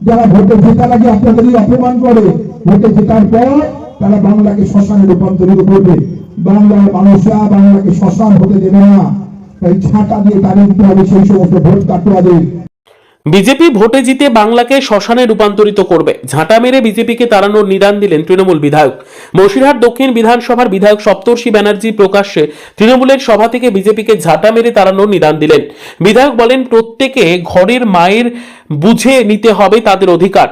যারা ভোটে জেতার আগে আপনাদেরই অপমান করে, ভোটে জেতার পর তারা বাংলাকে শ্মশানে রূপান্তরিত করবে। বাংলার মানুষরা বাংলাকে শ্মশান হতে দেবে না, তাই ছাঁটা দিয়ে তাড়িয়ে দিতে হবে সেই সমস্ত ভোট কাটুয়াদের। বিজেপি ভোটে জিতে বাংলাকে শ্মশানে রূপান্তরিত করবে, ঝাঁটা মেরে বিজেপিকে তাড়ানোর নিদান দিলেন তৃণমূল বিধায়ক। বসিরহাট দক্ষিণ বিধানসভার বিধায়ক সপ্তর্ষি ব্যানার্জি প্রকাশ্যে তৃণমূলের সভা থেকে বিজেপিকে ঝাঁটা মেরে তাড়ানোর নিদান দিলেন। বিধায়ক বলেন, প্রত্যেকে ঘরের মায়ের বুঝে নিতে হবে তাদের অধিকার।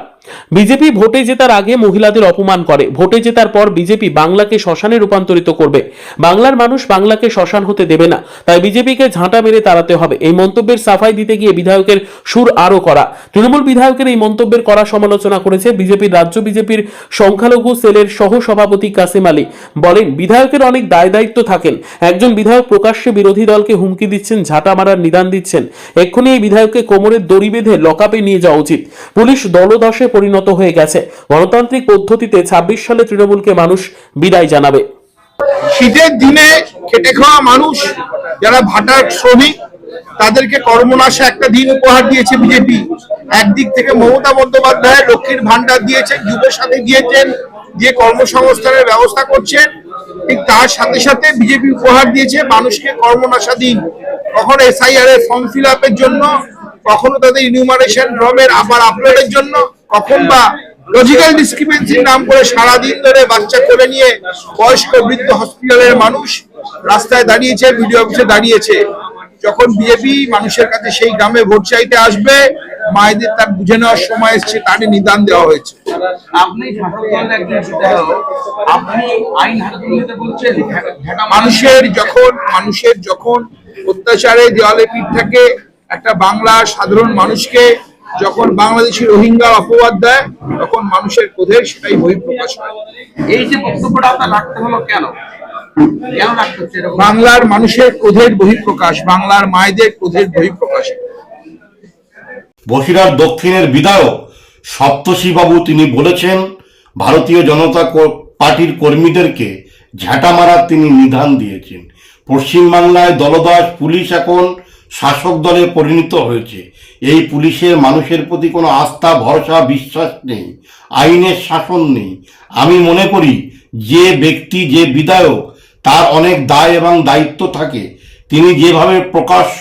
বিজেপি ভোটে জেতার আগে মহিলাদের অপমান করে, ভোটে জেতার পর বিজেপি বাংলাকে শ্মশানে রূপান্তরিত করবে। বাংলার মানুষ বাংলাকে শ্মশান হতে দেবে না, তাই বিজেপিকে ঝাঁটা মেরে তাড়াতে হবে। এই মন্তব্যের সাফাই দিতে গিয়ে বিধায়কের সুর আরো করা। তৃণমূল বিধায়কের এই মন্তব্যের কড়া সমালোচনা করেছে বিজেপির রাজ্য বিজেপির সংখ্যালঘু সেলের সহ সভাপতি কাসেম আলী। বলেন, বিধায়কের অনেক দায় দায়িত্ব থাকেন। একজন বিধায়ক প্রকাশ্যে বিরোধী দলকে হুমকি দিচ্ছেন, ঝাঁটা মারার নিদান দিচ্ছেন। এক্ষুনি এই বিধায়ককে কোমরের দড়ি বেঁধে লকআপে নিয়ে যাওয়া উচিত। পুলিশ দলদাসে পরিণত হয়ে গেছে। গণতান্ত্রিক পদ্ধতিতে 26 সালে তৃণমূলকে মানুষ বিদায় জানাবে। শীতের দিনে খেটে খাওয়া মানুষ যারা ভাটার শ্রমিক, তাদেরকে কর্মনাশা একটা দিন উপহার দিয়েছে বিজেপি। একদিক থেকে মমতা বন্দ্যোপাধ্যায় লক্ষ্মীর ভান্ডার দিয়েছেন, যুব সাথী দিয়েছেন, দিয়ে কর্মসংস্থানের ব্যবস্থা করছেন। ঠিক তার সাথে সাথে বিজেপি উপহার দিয়েছে মানুষকে কর্মনাশা দিন। কখনো SIR এর ফর্ম ফিল আপের জন্য, কখনো তাদের ইনিউমারেশন ফর্মের আবার আপলোডের জন্য, কখন বা লজিক্যাল ডিসক্রিপেন্সির নাম করে সারাদিন ধরে বাচ্চা করে নিয়ে বয়স্ক বৃদ্ধ হসপিটালের মানুষ রাস্তায় দাঁড়িয়েছে, বিডিও অফিসে দাঁড়িয়েছে। যখন বিজেপি মানুষের কাছে সেই গ্রামে ভোট চাইতে আসবে, মায়েদের তার বুঝে নেওয়ার সময় এসছে, তারই নিদান দেওয়া হয়েছে। মানুষের যখন অত্যাচারে দেওয়ালে পিঠ থাকে, একটা বাংলা সাধারণ মানুষকে যখন বাংলাদেশি রোহিঙ্গা অপবাদ দেয়, তখন মানুষের ক্রোধের সেটাই বহিঃপ্রকাশ হয়। এই যে বক্তব্যটা আপনার রাখতে হলো কেন? বাংলার মানুষের ক্রোধের বহিঃপ্রকাশ, বাংলার মায়েদের ক্রোধের বহিঃপ্রকাশ। বসিরহাট দক্ষিণের বিধায়ক সপ্তর্ষি বাবু তিনি বলেছেন, ভারতীয় জনতা পার্টির কর্মীদেরকে ঝাঁটা মারার তিনি নিদান দিয়েছেন। পশ্চিমবাংলায় দলদাস পুলিশ এখন শাসক দলে পরিণত হয়েছে। এই পুলিশের মানুষের প্রতি কোনো আস্থা, ভরসা, বিশ্বাস নেই, আইনের শাসন নেই। আমি মনে করি যে ব্যক্তি, যে বিধায়ক, তার অনেক দায় এবং দায়িত্ব থাকে। তিনি যেভাবে প্রকাশ্য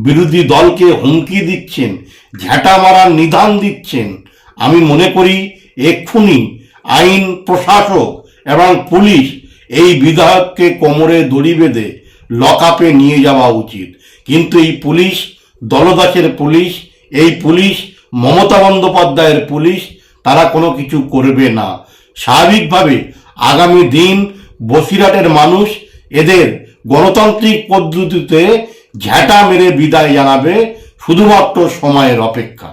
বিরোধী দলকে হুমকি দিচ্ছেন, ঝাঁটা মারার নিদান দিচ্ছেন, আমি মনে করি এক্ষুনি আইন প্রশাসক এবং পুলিশ এই বিধায়ককে কোমরে দড়ি বেঁধে লকআপে নিয়ে যাওয়া উচিত। কিন্তু এই পুলিশ দলদাসের পুলিশ, এই পুলিশ মমতা বন্দ্যোপাধ্যায়ের পুলিশ, তারা কোনো কিছু করবে না। স্বাভাবিকভাবে আগামী দিন বসিরহাটের মানুষ এদের গণতান্ত্রিক পদ্ধতিতে ঝাঁটা মেরে বিদায় জানাবে, শুধুমাত্র সময়ের অপেক্ষা।